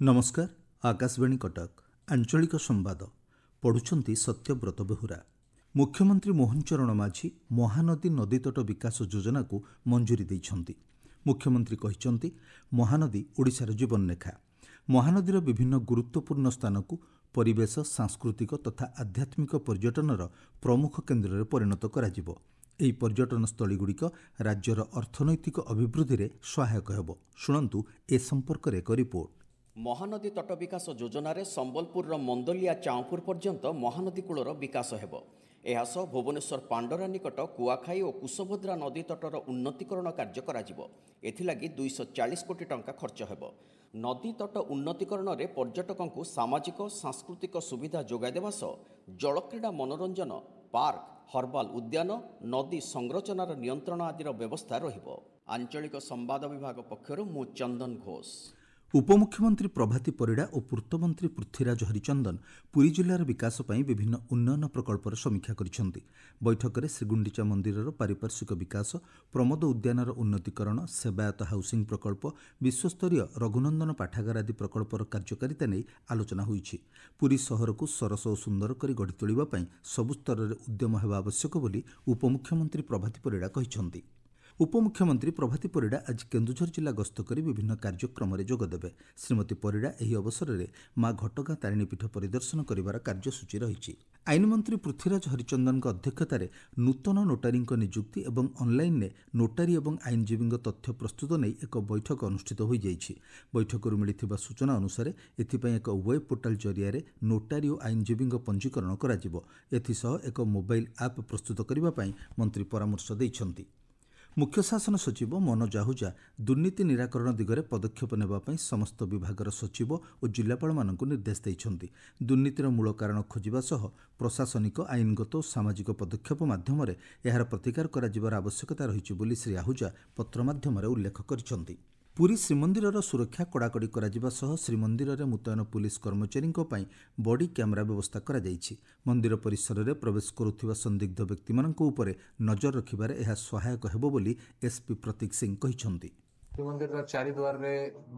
नमस्कार। आकाशवाणी कटक आंचलिक संवाद पढ़ुछंती सत्यव्रत बेहुरा। मुख्यमंत्री मोहन चरण माझी महानदी नदीतट विकास योजना को मंजूरी देइछंती। मुख्यमंत्री कहिछंती महानदी ओडिशार जीवनरेखा। महानदीर विभिन्न गुरुत्वपूर्ण स्थान को परिवेश सांस्कृतिक तथा आध्यात्मिक पर्यटनर प्रमुख केन्द्र में परिणत कराजिबो। ଏହି पर्यटन स्थलीगुड़िक राज्यर अर्थनैतिक अभिवृद्धि में सहायक हेब। शुणंतु ए संपर्क में एक रिपोर्ट। महानदी तट विकास योजन संबलपुर मंदलिया चाँपुर पर्यंत महानदी कूलर विकास हेब। एहासह भुवनेश्वर पांडरा निकट कुआखाई और कुशभद्रा नदी तटर उन्नतीकरण कार्य कराजिबो। एथिलागि 240 कोटी टंका खर्च हेब। नदी तट उन्नतीकरण में पर्यटकों को सामाजिक सांस्कृतिक सुविधा जोगाई देवा सह जलक्रीड़ा मनोरंजन पार्क हर्बाल उद्यान नदी संरचनार नियंत्रण आदि व्यवस्था रहिबो। आंचलिक संवाद विभाग पक्षरु मु चंदन घोष। उपमुख्यमंत्री प्रभाती परिड़ा और पूर्तमंत्री पृथ्वीराज हरिचंदन पुरी जिलार विकास पर विभिन्न उन्नयन प्रकल्पर समीक्षा करिसेंति। बैठक में श्रीगुंडीचा मंदिरर पारिपार्श्विक विकास प्रमोद उद्यानर उन्नतीकरण सेवायत हाउसिंग प्रकल्प विश्वस्तरीय रघुनंदन पाठागार आदि प्रकल्पर कार्यकारिता नहीं आलोचना होईछि। पुरी सहर को सरस और सुंदर करी गढ़ी तोलिबा पई सबु स्तर रे उद्यम हेबा आवश्यक बोली उपमुख्यमंत्री प्रभाती परिड़ा कहिसेंति। उपमुख्यमंत्री प्रभाती परिड़ा आज केन्दुझर जिला गस्त कर विभिन्न कार्यक्रम में जोगदेवे। श्रीमती परिड़ा एही अवसर में मां घटगां तारिणीपीठ परिदर्शन करिवार कार्यसूची रही। आईन मंत्री पृथ्वीराज हरिचंदन अध्यक्षतार नूतन नोटारी नियुक्ति और ऑनलाइन ने नोटारी और आईनजीवी तथ्य प्रस्तुत नहीं एक बैठक अनुष्ठित हो जाइछि। बैठक मिलिथिबा सूचना अनुसार एथिपाई एक वेब पोर्टाल जरिया नोटारी और आईनजीवी पंजीकरण कराजिबो। एथिसह एक मोबाइल आप प्रस्तुत करबा पई मंत्री परामर्श दैछंती। मुख्य शासन सचिव मनोज आहूजा दुर्नीति निराकरण दिगरे पदक्षेप नेबापई समस्त विभागर सचिव और जिलापाल मानक निर्देश दैछंती। दुर्नीतिर मूल कारण खोजिबा सह प्रशासनिक आईनगत और सामाजिक पदक्षेप माध्यम एहार प्रतिकार कराजिबार आवश्यकता रहिछि बोली श्री आहूजा पत्र माध्यम उल्लेख करिसेंति। पुरी श्रीमंदिरर सुरक्षा कड़ाकड़ी कराजिबा सह श्रीमंदिर मुतयन पुलिस कर्मचारी बॉडी कैमेरा व्यवस्था करा जाइछि। मंदिर परिसर में प्रवेश करुथिबा संदिग्ध व्यक्ति मानक उपरे नजर रखिबारे एहा सहायक हेबो बोली एसपी प्रतीक सिंह कहिसेंति। मंदिर चारिद्वार रे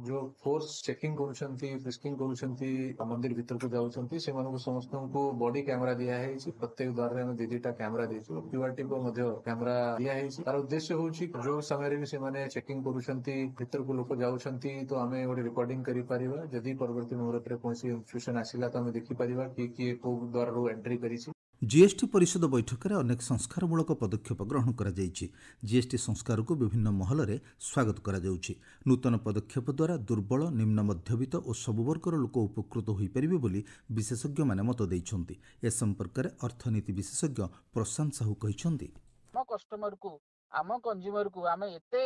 जो फोर्स चेकिंग करुछंती फ्रिस्किंग करुछंती मंदिर भीतर को जाउछंती से मानको समस्त को बॉडी कैमरा दिया है। प्रत्येक द्वार रे हम दीटा कैमरा देछु पीआरटी को मध्य कैमरा दिया है। तार उद्देश्य होछि जो समय रे से माने चेकिंग करुछंती भीतर को लोक जाउछंती तो हमें गोटे रिकॉर्डिंग करि परिबा। जदि परवर्ती मुहूर्त रे कोनसी इंस्ट्रक्शन आसिला तो हमें देखि परिबा कि को द्वार रो एंट्री करिछि। जीएसटी परिषद बैठक में अनेक संस्कारमूलक पदक्षेप ग्रहण करा जाइछि। जीएसटी संस्कार को विभिन्न महल में स्वागत करा जाउछि। नूतन पदक्षेप द्वारा दुर्बल निम्न मध्यवित्त और सबु वर्गर लोक उपकृत होई परिबे बोली विशेषज्ञ माने मत दैछंती। ए संपर्क में अर्थनीति विशेषज्ञ प्रशांत साहू कहिसेंति। आम कस्टमर को आम कंज्यूमर को आम एते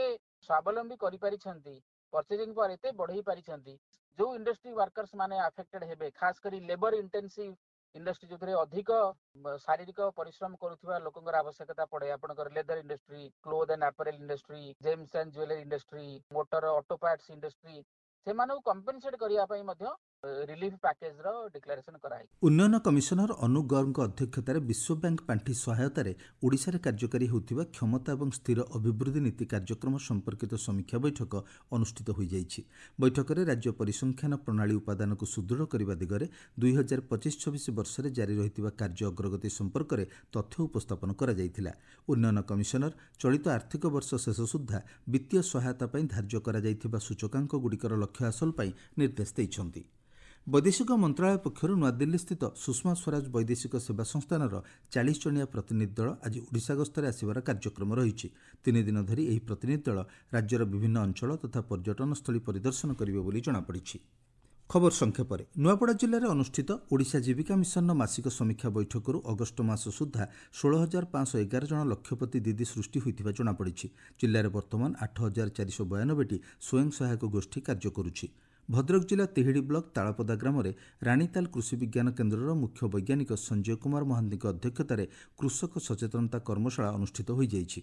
स्वावलंबी करि परिछंती परचेजिंग पर एते बढ़ई परिछंती। जो इंडस्ट्री वर्कर्स माने अफेक्टेड हेबे खास करी लेबर इंटेंसिव इंडस्ट्री जो अधिक शारीरिक परिश्रम करुवा लोक आवश्यकता पड़े। आपनकर leather industry cloth and apparel industry gems and jewellery industry motor auto parts industry से कंपेनसेट करने रिलीफ पैकेज रो डिक्लेरेशन कराई। उन्नयन कमिशनर अनु गौर अध्यक्षतार विश्व बैंक पांठि सहायतार ओडिशा रे कार्यकारी होतिबा क्षमता और स्थिर अभिवृद्धि नीति कार्यक्रम संपर्कित समीक्षा बैठक अनुष्ठित हो जाइछि। बैठक में राज्य परिसंख्यान प्रणाली उपादान को सुदृढ़ करने दिगरे 2025-26 वर्ष में जारी रहितिबा कार्य अग्रगति संपर्क में तथ्य उपस्थापन करा जाइथिला। उन्नयन कमिशनर चलित आर्थिक वर्ष शेष सुधा वित्तीय सहायता पई धार्य करा जाइथिबा सूचकांक गुड़िकर लक्ष्य हासिल पई निर्देश दैछंती। वैदेशिक मंत्रालय पक्षर नूआदिल्ली स्थित सुषमा स्वराज वैदेशिक सेवा संस्थान 40 जणिया प्रतिनिधि दल आज ओडिशा गस्तरे आसिबार कार्यक्रम रही। 3 दिन धरी यह प्रतिनिधि दल राज्यर विभिन्न अंचल तथा पर्यटन स्थली परिदर्शन करिवे बोली जଣାपड़िछि। खबर संक्षेप में नुआपड़ा जिले में अनुष्ठित ओडिशा जीविका मिशन मासिक समीक्षा बैठक अगस्ट मास सुधा 16,511 जन लक्षपति दीदी सृष्टि होइथिबा जଣାपड़िछि। जिले में वर्तमान 8,492टी स्वयं सहायक गोष्ठी कार्य करुछि। भद्रक जिला तिहिड़ी ब्लॉक तालपदा ग्राम में रानीताल कृषि विज्ञान केन्द्रर मुख्य वैज्ञानिक संजय कुमार महांती अध्यक्षतार कृषक सचेतनता कर्मशाला अनुष्ठित हो जाइछि।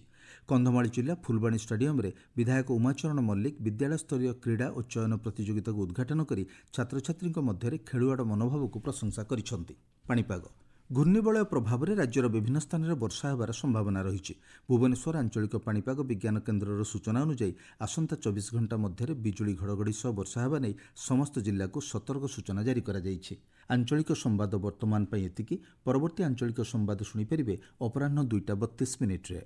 कंधमाल जिला फुलबाणी स्टाडियम में विधायक उमाचरण मल्लिक विद्यालय स्तरीय क्रीड़ा और चयन प्रतियोगिता को उद्घाटन कर छात्र छात्री मध्य खेलुआड़ मनोभाव को प्रशंसा करिसेंति। पाणीपाग ଘୂର୍ଣ୍ଣିବଳୟ ପ୍ରଭାବରେ ରାଜ୍ୟର ବିଭିନ୍ନ ସ୍ଥାନରେ ବର୍ଷା ହେବାର ସମ୍ଭାବନା ରହିଛି। ଭୁବନେଶ୍ୱର ଆଞ୍ଚଳିକ ପାଣିପାଗ ବିଜ୍ଞାନ କେନ୍ଦ୍ରର ସୂଚନା ଅନୁଯାୟୀ ଆସନ୍ତା 24 ଘଣ୍ଟା ମଧ୍ୟରେ ବିଜୁଳି ଘଡ଼ଘଡ଼ି ସହ ବର୍ଷା ହେବା ନେଇ ସମସ୍ତ ଜିଲ୍ଲାକୁ ସତର୍କ ସୂଚନା ଜାରି କରାଯାଇଛି। ଆଞ୍ଚଳିକ ସମ୍ବାଦ ବର୍ତ୍ତମାନ ପାଇଁ ଏତିକି। ପରବର୍ତ୍ତୀ ଆଞ୍ଚଳିକ ସମ୍ବାଦ ଶୁଣିପାରିବେ ଅପରାହ୍ନ 2ଟା 32 ମିନିଟ୍ରେ।